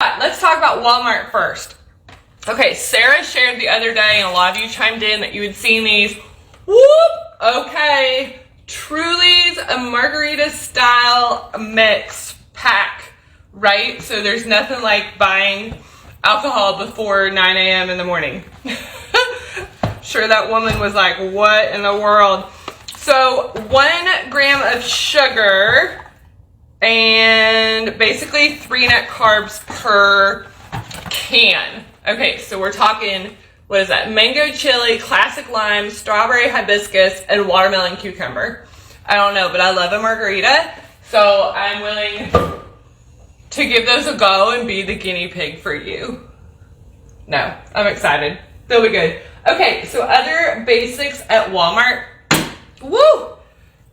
But let's talk about Walmart first. Okay, Sarah shared the other day, and a lot of you chimed in that you had seen these. Whoop! Okay, Truly's a margarita style mix pack, right? So there's nothing like buying alcohol before 9 a.m. in the morning. Sure, that woman was like, what in the world? So 1 gram of sugar and basically 3 net carbs per can. Okay, so we're talking, what is that? Mango chili, classic lime, strawberry hibiscus, and watermelon cucumber. I don't know, but I love a margarita, so I'm willing to give those a go and be the guinea pig for you. No, I'm excited. They'll be good. Okay, so other basics at Walmart. Woo!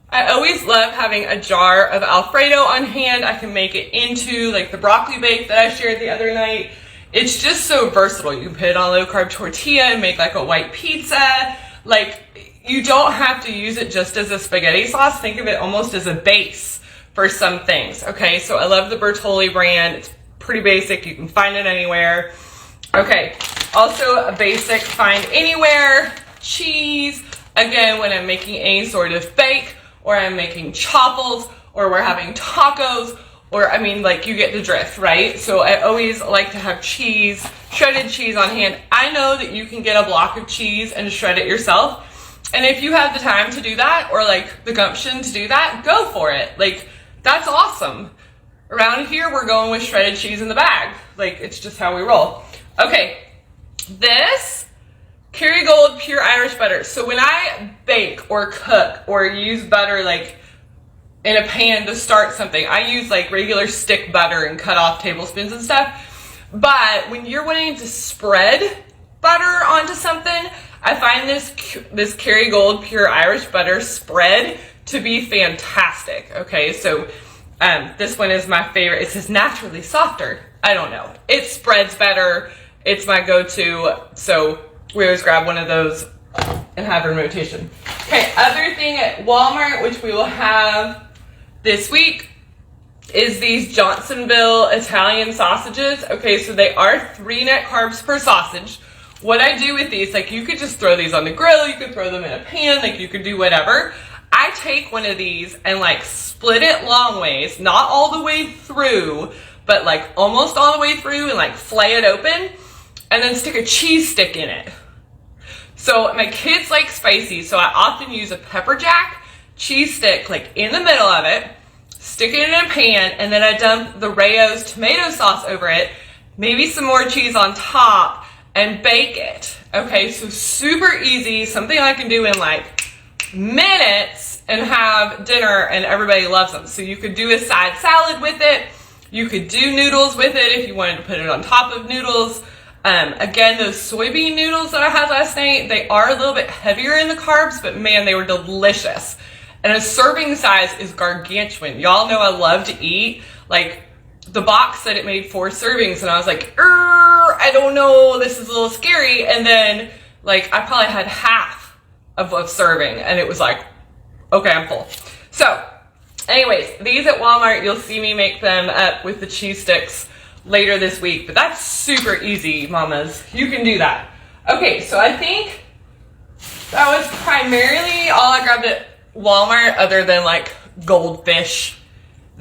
I always love having a jar of Alfredo on hand. I can make it into like the broccoli bake that I shared the other night. It's just so versatile. You can put it on a low carb tortilla and make like a white pizza. Like, you don't have to use it just as a spaghetti sauce. Think of it almost as a base for some things. Okay, so I love the Bertolli brand. It's pretty basic. You can find it anywhere. Okay, also a basic find anywhere, cheese. Again, when I'm making any sort of bake, or I'm making chaffles, or we're having tacos, or I mean, like, you get the drift, right? So I always like to have cheese, shredded cheese on hand. I know that you can get a block of cheese and shred it yourself. And if you have the time to do that, or like the gumption to do that, go for it. Like, that's awesome. Around here, we're going with shredded cheese in the bag. Like, it's just how we roll. Okay, this Kerrygold pure Irish butter. So when I bake or cook or use butter like in a pan to start something, I use like regular stick butter and cut off tablespoons and stuff. But when you're wanting to spread butter onto something, I find this Kerrygold pure Irish butter spread to be fantastic. Okay, so this one is my favorite. It says naturally softer. I don't know. It spreads better. It's my go-to. So we always grab one of those and have in rotation. Okay, other thing at Walmart, which we will have this week, is these Johnsonville Italian sausages. Okay, so they are 3 net carbs per sausage. What I do with these, like, you could just throw these on the grill, you could throw them in a pan, like, you could do whatever. I take one of these and like split it long ways, not all the way through, but like almost all the way through, and like flay it open and then stick a cheese stick in it. So my kids like spicy, so I often use a pepper jack cheese stick like in the middle of it, stick it in a pan, and then I dump the Rayo's tomato sauce over it, maybe some more cheese on top, and bake it. Okay, so super easy, something I can do in like minutes and have dinner, and everybody loves them. So you could do a side salad with it. You could do noodles with it if you wanted to put it on top of noodles. Again, those soybean noodles that I had last night, they are a little bit heavier in the carbs, but man, they were delicious. And a serving size is gargantuan. Y'all know I love to eat. Like, the box said it made 4 servings, and I was like, I don't know, this is a little scary. And then, like, I probably had half of a serving, and it was like, okay, I'm full. So, anyways, these at Walmart, you'll see me make them up with the cheese sticks later this week, but that's super easy, mamas. You can do that. Okay, so I think that was primarily all I grabbed at Walmart, other than like goldfish,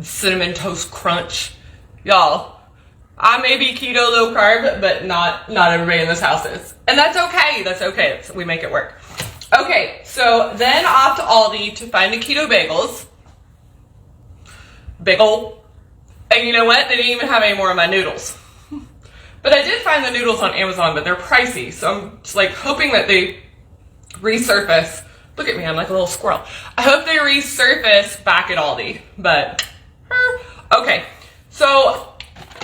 cinnamon toast crunch. Y'all, I may be keto low carb, but not everybody in this house is. And that's okay, that's okay, we make it work. Okay, so then off to Aldi to find the keto bagels. Big ol'. And you know what? They didn't even have any more of my noodles. But I did find the noodles on Amazon, but they're pricey. So I'm just like hoping that they resurface. Look at me, I'm like a little squirrel. I hope they resurface back at Aldi. But, okay. So,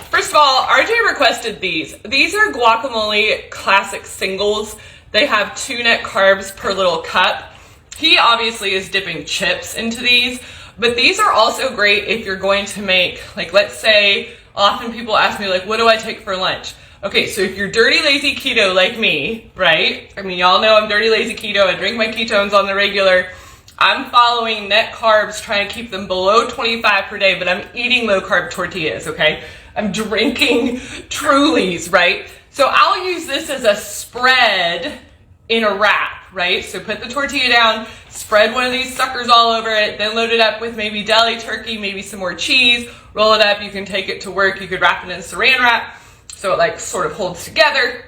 first of all, RJ requested these. These are guacamole classic singles. They have 2 net carbs per little cup. He obviously is dipping chips into these, but these are also great if you're going to make, like, let's say, often people ask me, like, what do I take for lunch? Okay, so if you're dirty, lazy keto like me, right? I mean, y'all know I'm dirty, lazy keto. I drink my ketones on the regular. I'm following net carbs, trying to keep them below 25 per day, but I'm eating low carb tortillas, okay? I'm drinking Trulies, right? So I'll use this as a spread in a wrap, right? So put the tortilla down, spread one of these suckers all over it, then load it up with maybe deli turkey, maybe some more cheese, roll it up. You can take it to work. You could wrap it in saran wrap so it like sort of holds together,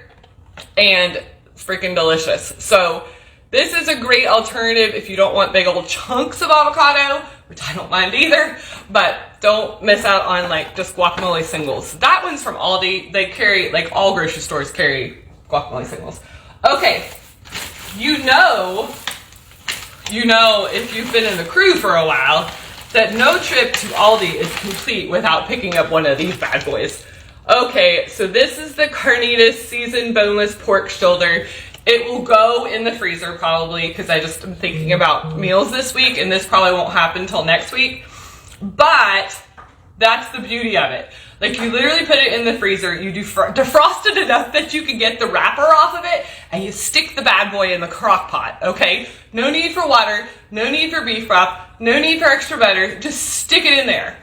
and it's freaking delicious. So this is a great alternative if you don't want big old chunks of avocado, which I don't mind either, but don't miss out on like just guacamole singles. That one's from Aldi. They carry, like all grocery stores carry guacamole singles. Okay, you know if you've been in the crew for a while that no trip to Aldi is complete without picking up one of these bad boys. Okay, so this is the Carnitas seasoned boneless pork shoulder. It will go in the freezer probably because I just am thinking about meals this week, and this probably won't happen until next week. But that's the beauty of it. Like, you literally put it in the freezer, you defrost it enough that you can get the wrapper off of it, and you stick the bad boy in the crock pot, okay? No need for water, no need for beef broth, no need for extra butter. Just stick it in there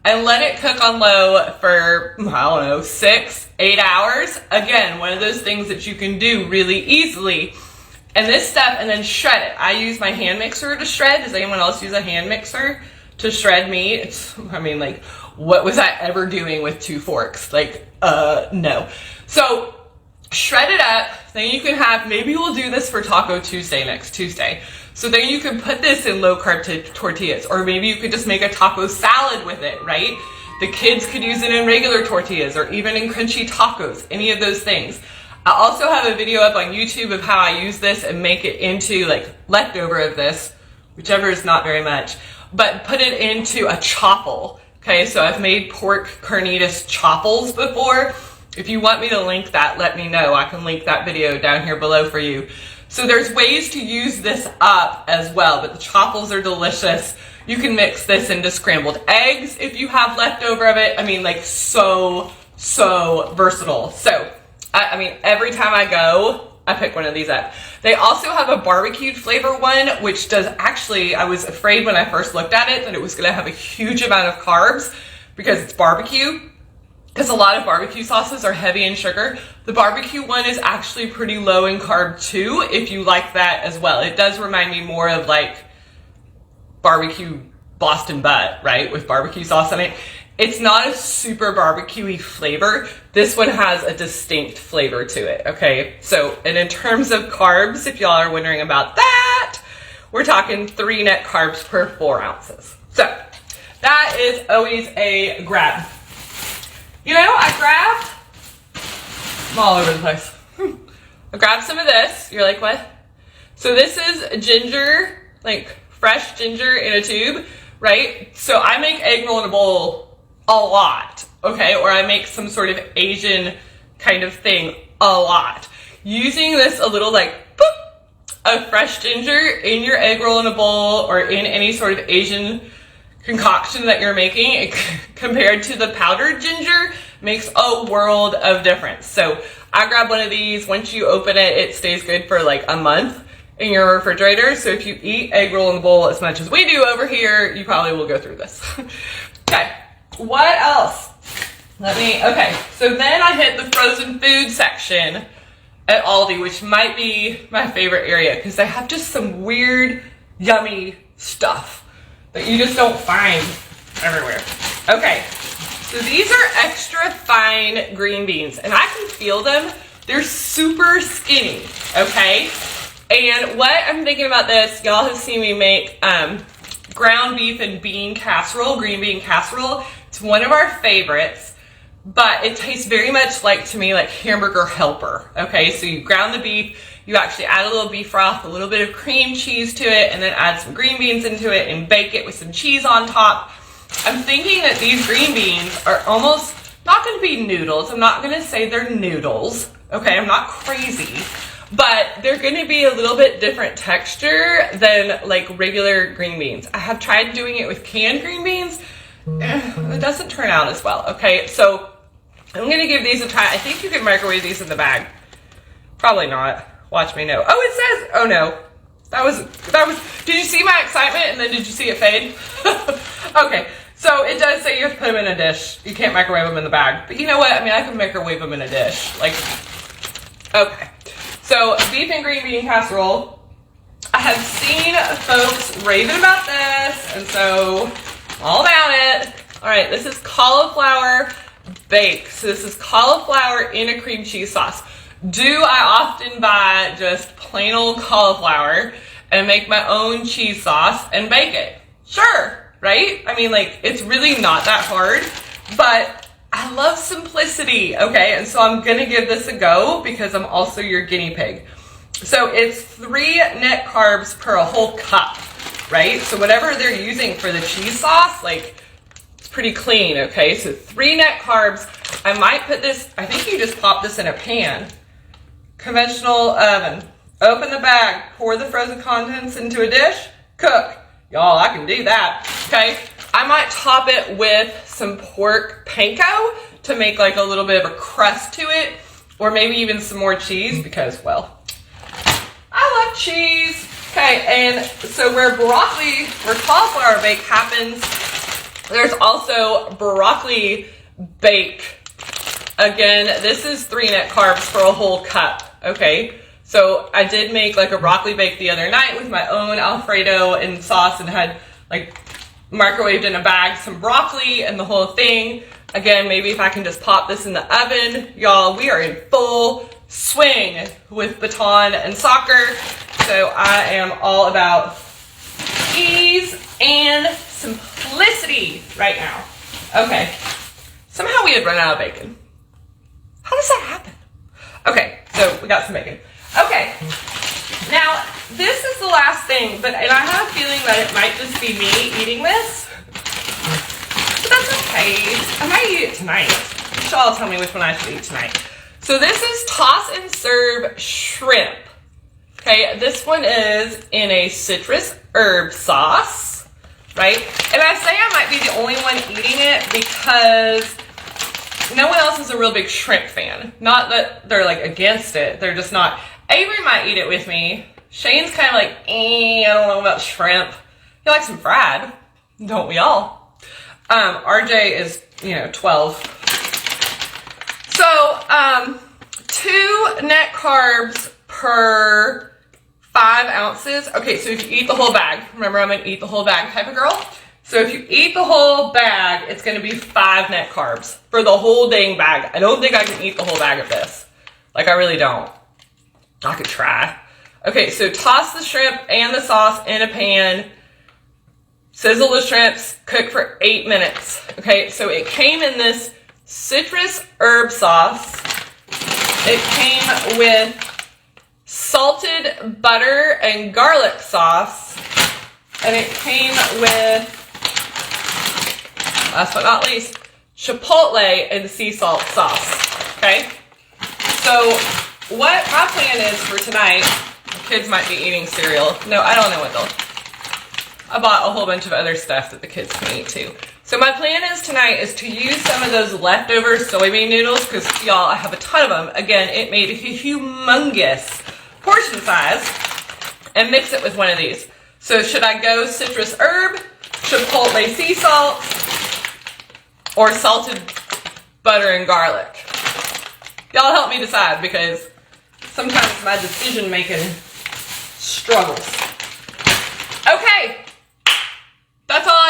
and let it cook on low for, I don't know, 6-8 hours. Again, one of those things that you can do really easily. And this stuff, and then shred it. I use my hand mixer to shred. Does anyone else use a hand mixer to shred meat? I mean, like, what was I ever doing with 2 forks? Like, no. So shred it up. Then you can have, maybe we'll do this for Taco Tuesday next Tuesday. So then you can put this in low carb tortillas, or maybe you could just make a taco salad with it, right? The kids could use it in regular tortillas or even in crunchy tacos, any of those things. I also have a video up on YouTube of how I use this and make it into like leftover of this, whichever is not very much, but put it into a chopple. Okay, so I've made pork carnitas chopples before. If you want me to link that, let me know. I can link that video down here below for you. So there's ways to use this up as well, but the chopples are delicious. You can mix this into scrambled eggs if you have leftover of it. I mean, like, so versatile. So, I mean, every time I go, I pick one of these up. They also have a barbecued flavor one, which does actually, I was afraid when I first looked at it that it was gonna have a huge amount of carbs because it's barbecue. Because a lot of barbecue sauces are heavy in sugar. The barbecue one is actually pretty low in carb too, if you like that as well. It does remind me more of like barbecue Boston butt, right? With barbecue sauce in it. It's not a super barbecue-y flavor. This one has a distinct flavor to it, okay? So, and in terms of carbs, if y'all are wondering about that, we're talking 3 net carbs per 4 ounces. So, that is always a grab. You know, I'm all over the place. I grabbed some of this. You're like, what? So this is ginger, like fresh ginger in a tube, right? So I make egg roll in a bowl a lot, okay? Or I make some sort of Asian kind of thing a lot. Using this a little like, boop, of fresh ginger in your egg roll in a bowl or in any sort of Asian concoction that you're making compared to the powdered ginger makes a world of difference. So I grab one of these. Once you open it, it stays good for like a month in your refrigerator. So if you eat egg roll in the bowl as much as we do over here, you probably will go through this. Okay, what else? Okay, so then I hit the frozen food section at Aldi, which might be my favorite area because they have just some weird, yummy stuff that you just don't find everywhere. Okay, so these are extra fine green beans, and I can feel them. They're super skinny, okay? And what I'm thinking about this, y'all have seen me make ground beef and bean casserole, green bean casserole. It's one of our favorites, but it tastes very much like, to me, like hamburger helper, okay? So you ground the beef, you actually add a little beef broth, a little bit of cream cheese to it, and then add some green beans into it and bake it with some cheese on top. I'm thinking that these green beans are almost not going to be noodles. I'm not going to say they're noodles, okay? I'm not crazy, but they're going to be a little bit different texture than like regular green beans. I have tried doing it with canned green beans. It doesn't turn out as well, okay? So I'm going to give these a try. I think you can microwave these in the bag. Probably not. Watch me know. Oh, it says, oh no. That was, did you see my excitement and then did you see it fade? Okay, So it does say you have to put them in a dish. You can't microwave them in the bag. But you know what? I mean, I can microwave them in a dish. Like, okay. So beef and green bean casserole. I have seen folks raving about this, and so I'm all about it. All right, this is cauliflower bake. So this is cauliflower in a cream cheese sauce. Do I often buy just plain old cauliflower and make my own cheese sauce and bake it? Sure, right? I mean, like, it's really not that hard, but I love simplicity, okay? And so I'm gonna give this a go because I'm also your guinea pig. So it's 3 net carbs per a whole cup, right? So whatever they're using for the cheese sauce, like, it's pretty clean, okay? So 3 net carbs. I might put this, I think you just pop this in a pan. Conventional oven. Open the bag, pour the frozen contents into a dish, cook. Y'all, I can do that, okay? I might top it with some pork panko to make like a little bit of a crust to it, or maybe even some more cheese because, well, I love cheese. Okay, and so where cauliflower bake happens, there's also broccoli bake. Again, this is 3 net carbs for a whole cup, okay? So I did make like a broccoli bake the other night with my own Alfredo and sauce and had like microwaved in a bag some broccoli and the whole thing. Again, maybe if I can just pop this in the oven. Y'all, we are in full swing with baton and soccer. So I am all about ease and simplicity right now. Okay, somehow we had run out of bacon. How does that happen? Okay, so we got some bacon. Okay, now this is the last thing, and I have a feeling that it might just be me eating this, but that's okay. I might eat it tonight. Y'all tell me which one I should eat tonight. So this is toss and serve shrimp. Okay, this one is in a citrus herb sauce, right? And I say I might be the only one eating it because no one else is a real big shrimp fan. Not that they're like against it, they're just not. Avery might eat it with me. Shane's kind of like, I don't know about shrimp. He likes them fried, don't we all? RJ is, 12. So, 2 net carbs per 5 ounces. Okay, so if you eat the whole bag, remember I'm gonna eat the whole bag type of girl. So if you eat the whole bag, it's gonna be 5 net carbs for the whole dang bag. I don't think I can eat the whole bag of this. Like, I really don't. I could try. Okay, so toss the shrimp and the sauce in a pan. Sizzle the shrimps, cook for 8 minutes. Okay, so it came in this citrus herb sauce. It came with salted butter and garlic sauce. And it came with, last but not least, chipotle and sea salt sauce. Okay? So what my plan is for tonight, the kids might be eating cereal. No, I don't know what they'll. I bought a whole bunch of other stuff that the kids can eat too. So my plan is tonight is to use some of those leftover soybean noodles because y'all, I have a ton of them. Again, it made a humongous portion size and mix it with one of these. So should I go citrus herb, chipotle sea salt, or salted butter and garlic? Y'all help me decide because sometimes my decision making struggles. Okay, that's all I